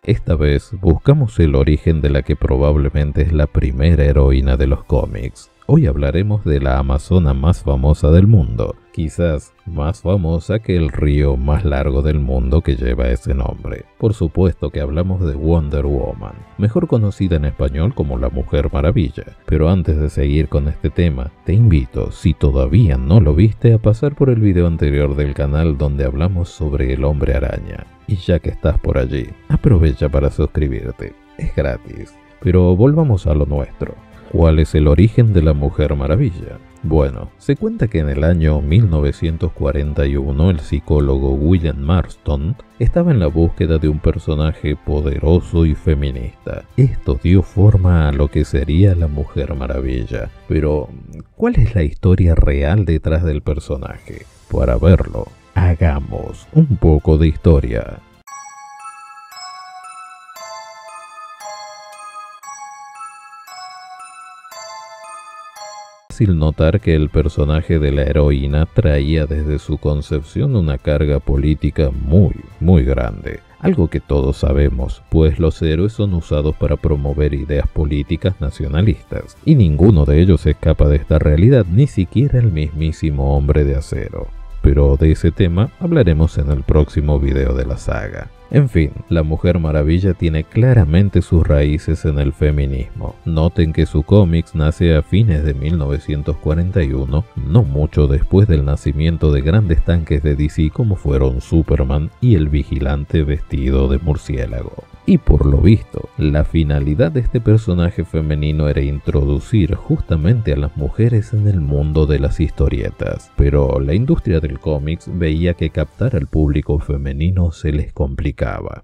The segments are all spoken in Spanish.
Esta vez buscamos el origen de la que probablemente es la primera heroína de los cómics. Hoy hablaremos de la amazona más famosa del mundo, quizás más famosa que el río más largo del mundo que lleva ese nombre. Por supuesto que hablamos de Wonder Woman, mejor conocida en español como la Mujer Maravilla. Pero antes de seguir con este tema, te invito, si todavía no lo viste, a pasar por el video anterior del canal donde hablamos sobre el Hombre Araña. Y ya que estás por allí, aprovecha para suscribirte, es gratis. Pero volvamos a lo nuestro. ¿Cuál es el origen de la Mujer Maravilla? Bueno, se cuenta que en el año 1941 el psicólogo William Marston estaba en la búsqueda de un personaje poderoso y feminista. Esto dio forma a lo que sería la Mujer Maravilla. Pero, ¿cuál es la historia real detrás del personaje? Para verlo, hagamos un poco de historia. Fácil notar que el personaje de la heroína traía desde su concepción una carga política muy grande. Algo que todos sabemos, pues los héroes son usados para promover ideas políticas nacionalistas, y ninguno de ellos escapa de esta realidad, ni siquiera el mismísimo Hombre de Acero. Pero de ese tema hablaremos en el próximo video de la saga. En fin, la Mujer Maravilla tiene claramente sus raíces en el feminismo. Noten que su cómics nace a fines de 1941, no mucho después del nacimiento de grandes tanques de DC como fueron Superman y el Vigilante vestido de murciélago. Y por lo visto, la finalidad de este personaje femenino era introducir justamente a las mujeres en el mundo de las historietas. Pero la industria del cómics veía que captar al público femenino se les complicaba.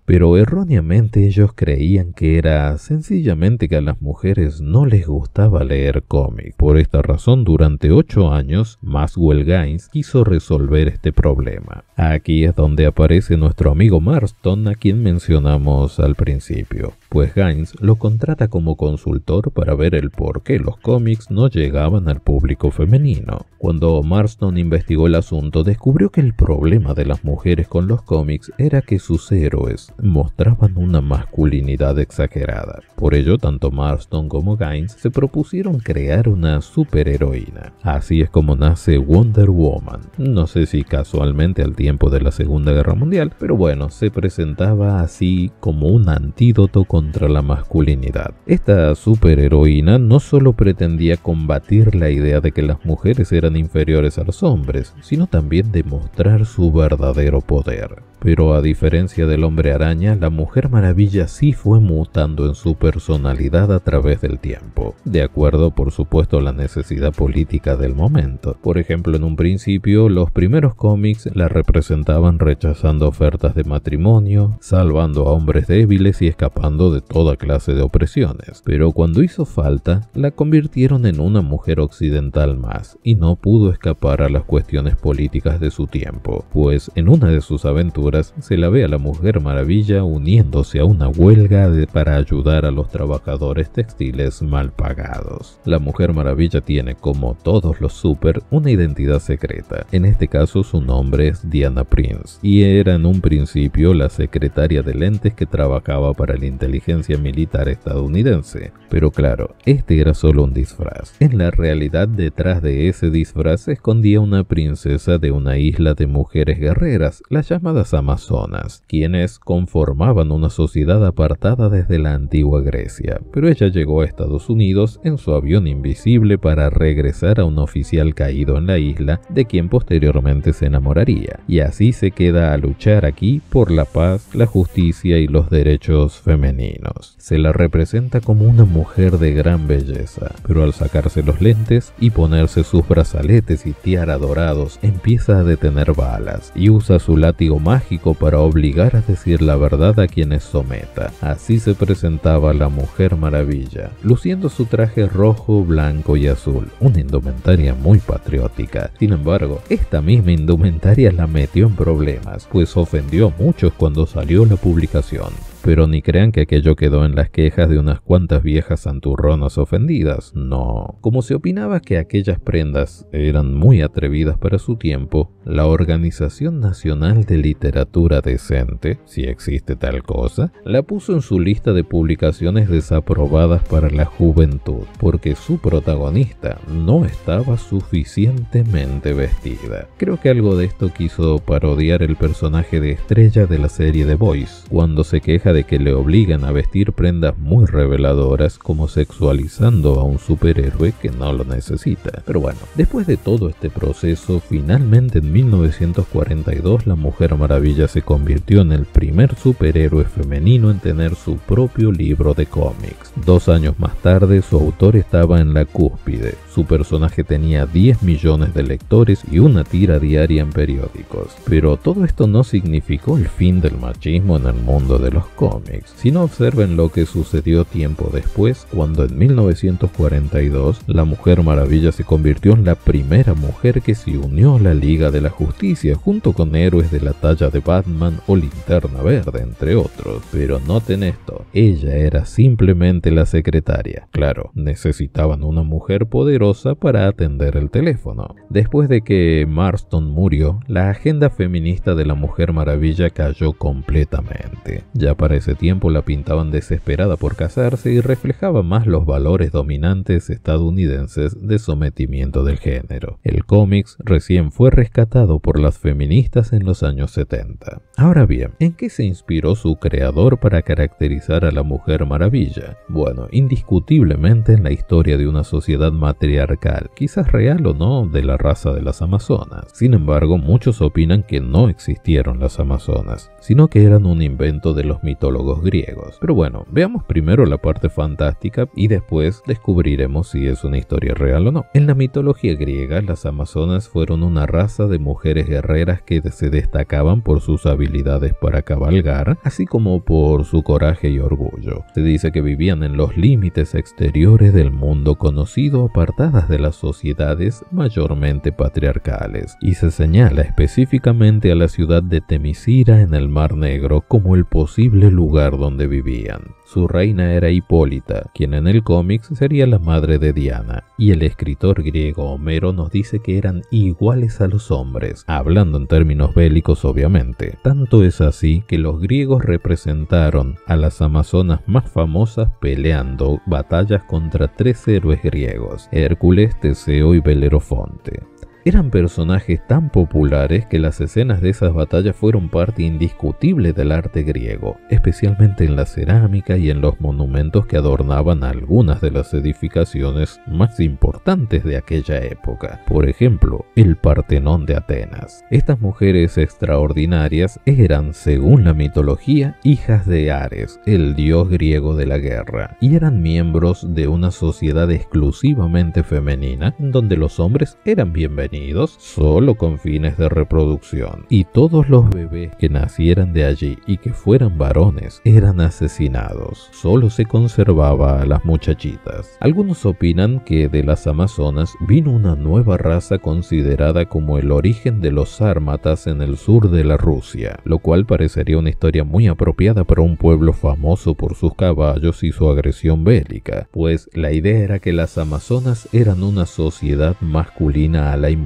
Pero erróneamente ellos creían que era sencillamente que a las mujeres no les gustaba leer cómics. Por esta razón, durante 8 años, Maxwell Gaines quiso resolver este problema. Aquí es donde aparece nuestro amigo Marston, a quien mencionamos al principio, pues Gaines lo contrata como consultor para ver el por qué los cómics no llegaban al público femenino. Cuando Marston investigó el asunto, descubrió que el problema de las mujeres con los cómics era que sus héroes mostraban una masculinidad exagerada. Por ello, tanto Marston como Gaines se propusieron crear una superheroína. Así es como nace Wonder Woman. No sé si casualmente al tiempo de la Segunda Guerra Mundial, pero bueno, se presentaba así como un antídoto contra la masculinidad. Esta superheroína no solo pretendía combatir la idea de que las mujeres eran inferiores a los hombres, sino también demostrar su verdadero poder. Pero a diferencia del Hombre Araña, la Mujer Maravilla sí fue mutando en su personalidad a través del tiempo, de acuerdo por supuesto a la necesidad política del momento. Por ejemplo, en un principio, los primeros cómics la representaban rechazando ofertas de matrimonio, salvando a hombres débiles y escapando de toda clase de opresiones. Pero cuando hizo falta, la convirtieron en una mujer occidental más, y no pudo escapar a las cuestiones políticas de su tiempo, pues en una de sus aventuras se la ve a la Mujer Maravilla uniéndose a una huelga para ayudar a los trabajadores textiles mal pagados. La Mujer Maravilla tiene, como todos los super, una identidad secreta. En este caso su nombre es Diana Prince, y era en un principio la secretaria de lentes que trabajaba para la inteligencia militar estadounidense. Pero claro, este era solo un disfraz. En la realidad, detrás de ese disfraz se escondía una princesa de una isla de mujeres guerreras, las llamadas amazonas, quienes conformaban una sociedad apartada desde la antigua Grecia. Pero ella llegó a Estados Unidos en su avión invisible para regresar a un oficial caído en la isla, de quien posteriormente se enamoraría, y así se queda a luchar aquí por la paz, la justicia y los derechos femeninos. Se la representa como una mujer de gran belleza, pero al sacarse los lentes y ponerse sus brazaletes y tiara dorados, empieza a detener balas y usa su látigo mágico para obligar a decir la verdad a quienes someta. Así se presentaba la Mujer Maravilla, luciendo su traje rojo, blanco y azul, una indumentaria muy patriótica. Sin embargo, esta misma indumentaria la metió en problemas, pues ofendió a muchos cuando salió la publicación. Pero ni crean que aquello quedó en las quejas de unas cuantas viejas santurronas ofendidas, no. Como se opinaba que aquellas prendas eran muy atrevidas para su tiempo, la Organización Nacional de Literatura Decente, si existe tal cosa, la puso en su lista de publicaciones desaprobadas para la juventud, porque su protagonista no estaba suficientemente vestida. Creo que algo de esto quiso parodiar el personaje de Estrella de la serie The Boys, cuando se queja de que le obligan a vestir prendas muy reveladoras, como sexualizando a un superhéroe que no lo necesita. Pero bueno, después de todo este proceso, finalmente en 1942 la Mujer Maravilla se convirtió en el primer superhéroe femenino en tener su propio libro de cómics. 2 años más tarde, su autor estaba en la cúspide. Su personaje tenía 10 millones de lectores y una tira diaria en periódicos. Pero todo esto no significó el fin del machismo en el mundo de los cómics, sino observen lo que sucedió tiempo después, cuando en 1942 la Mujer Maravilla se convirtió en la primera mujer que se unió a la Liga de la Justicia, junto con héroes de la talla de Batman o Linterna Verde, entre otros. Pero noten esto, ella era simplemente la secretaria. Claro, necesitaban una mujer poderosa para atender el teléfono. Después de que Marston murió, la agenda feminista de la Mujer Maravilla cayó completamente. Ya para ese tiempo la pintaban desesperada por casarse y reflejaba más los valores dominantes estadounidenses de sometimiento del género. El cómics recién fue rescatado por las feministas en los años 70. Ahora bien, ¿en qué se inspiró su creador para caracterizar a la Mujer Maravilla? Bueno, indiscutiblemente en la historia de una sociedad matriarcal, quizás real o no, de la raza de las Amazonas. Sin embargo, muchos opinan que no existieron las Amazonas, sino que eran un invento de los mitólogos griegos. Pero bueno, veamos primero la parte fantástica y después descubriremos si es una historia real o no. En la mitología griega, las Amazonas fueron una raza de mujeres guerreras que se destacaban por sus habilidades para cabalgar, así como por su coraje y orgullo. Se dice que vivían en los límites exteriores del mundo conocido, apartadas de las sociedades mayormente patriarcales, y se señala específicamente a la ciudad de Temisira en el Mar Negro como el posible lugar donde vivían. Su reina era Hipólita, quien en el cómics sería la madre de Diana, y el escritor griego Homero nos dice que eran iguales a los hombres, hablando en términos bélicos obviamente. Tanto es así que los griegos representaron a las amazonas más famosas peleando batallas contra 3 héroes griegos: Hércules, Teseo y Belerofonte. Eran personajes tan populares que las escenas de esas batallas fueron parte indiscutible del arte griego, especialmente en la cerámica y en los monumentos que adornaban algunas de las edificaciones más importantes de aquella época. Por ejemplo, el Partenón de Atenas. Estas mujeres extraordinarias eran, según la mitología, hijas de Ares, el dios griego de la guerra, y eran miembros de una sociedad exclusivamente femenina, donde los hombres eran bienvenidos solo con fines de reproducción, y todos los bebés que nacieran de allí y que fueran varones eran asesinados. Solo se conservaba a las muchachitas. Algunos opinan que de las amazonas vino una nueva raza considerada como el origen de los sármatas en el sur de la Rusia, lo cual parecería una historia muy apropiada para un pueblo famoso por sus caballos y su agresión bélica, pues la idea era que las amazonas eran una sociedad masculina a la inversa,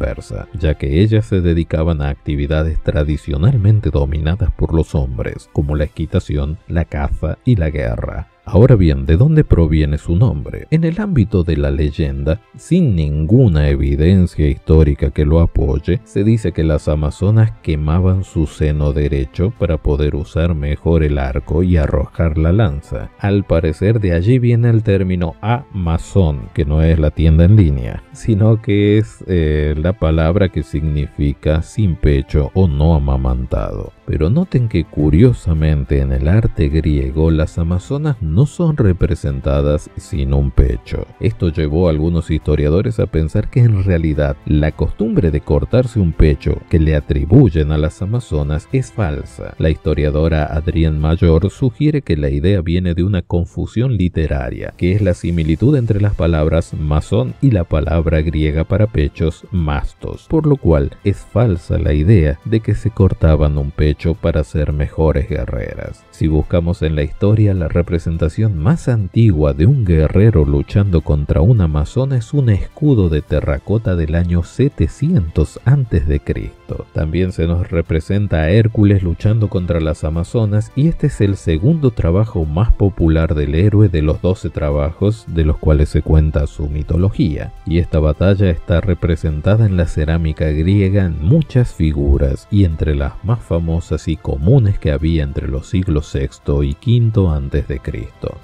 ya que ellas se dedicaban a actividades tradicionalmente dominadas por los hombres, como la equitación, la caza y la guerra. Ahora bien, ¿de dónde proviene su nombre? En el ámbito de la leyenda, sin ninguna evidencia histórica que lo apoye, se dice que las amazonas quemaban su seno derecho para poder usar mejor el arco y arrojar la lanza. Al parecer de allí viene el término Amazon, que no es la tienda en línea, sino que es la palabra que significa sin pecho o no amamantado. Pero noten que curiosamente en el arte griego las amazonas no son representadas sin un pecho. Esto llevó a algunos historiadores a pensar que en realidad la costumbre de cortarse un pecho que le atribuyen a las amazonas es falsa. La historiadora Adrienne Mayor sugiere que la idea viene de una confusión literaria, que es la similitud entre las palabras masón y la palabra griega para pechos, mastos, por lo cual es falsa la idea de que se cortaban un pecho mucho para ser mejores guerreras. Si buscamos en la historia, la representación más antigua de un guerrero luchando contra una amazona es un escudo de terracota del año 700 a.C. También se nos representa a Hércules luchando contra las amazonas, y este es el segundo trabajo más popular del héroe de los 12 trabajos de los cuales se cuenta su mitología, y esta batalla está representada en la cerámica griega en muchas figuras, y entre las más famosas y comunes que había entre los siglos VI y V a.C.,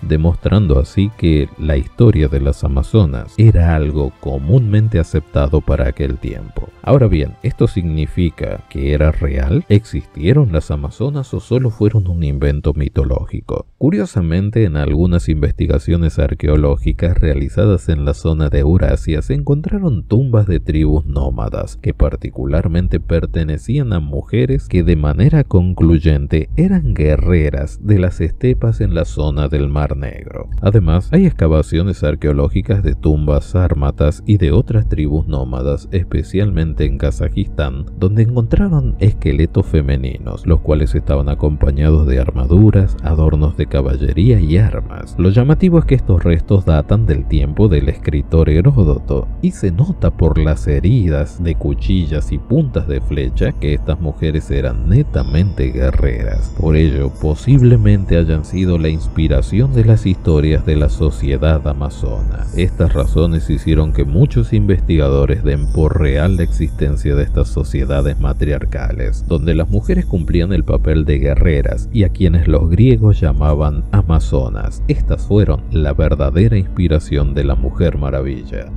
demostrando así que la historia de las amazonas era algo comúnmente aceptado para aquel tiempo. Ahora bien, ¿esto significa que era real? ¿Existieron las amazonas o solo fueron un invento mitológico? Curiosamente, en algunas investigaciones arqueológicas realizadas en la zona de Eurasia se encontraron tumbas de tribus nómadas que particularmente pertenecían a mujeres que de manera concluyente eran guerreras de las estepas en la zona del Mar Negro. Además, hay excavaciones arqueológicas de tumbas sármatas y de otras tribus nómadas, especialmente en Kazajistán, donde encontraron esqueletos femeninos, los cuales estaban acompañados de armaduras, adornos de caballería y armas. Lo llamativo es que estos restos datan del tiempo del escritor Heródoto, y se nota por las heridas de cuchillas y puntas de flecha que estas mujeres eran netamente guerreras. Por ello, posiblemente hayan sido la inspiración de las historias de la sociedad amazona. Estas razones hicieron que muchos investigadores den por real la existencia de estas sociedades matriarcales, donde las mujeres cumplían el papel de guerreras y a quienes los griegos llamaban amazonas. Estas fueron la verdadera inspiración de la Mujer Maravilla.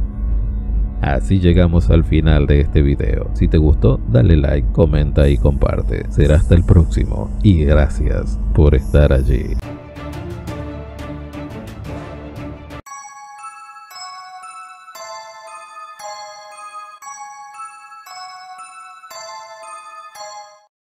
Así llegamos al final de este video. Si te gustó, dale like, comenta y comparte. Será hasta el próximo y gracias por estar allí.